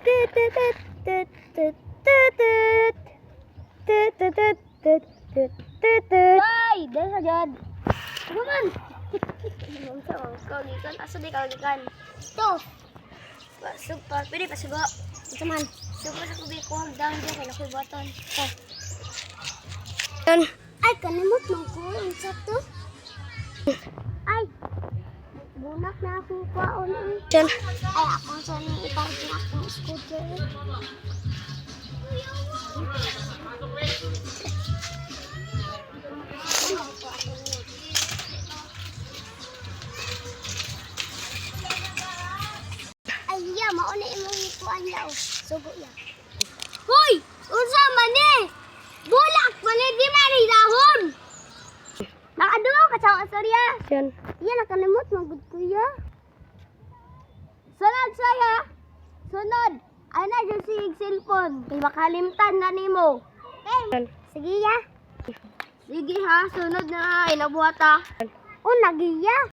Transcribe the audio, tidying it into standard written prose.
Ay, dahil sa dyan. Ano man? Kaulikan, asa di kaulikan. Ito. Pasug pa, pwede pasugo. Ito man. Sugo sa kubik ko, hagdahan dyan, kaya nakoy baton. Ito. Ay, kalimot mo ko, insat to. Ay, bunak na ako kwaon. Ay, ako sa nang iparkin akong scooter. Ay, ya, mauna imong ikuan yaw. Sugo ya. Hoy! Unsa man ni? Bulak man ni di man dahon. Nakaduo ka sa asarya. Yan. Iya nakalimot magud kuya. Sunod saya. Sunod. Ana jud si cellphone. Kay makalimtan na nimo. Yan. Sige ya. Sige ha, sunod na ilabuhata. O nagiya.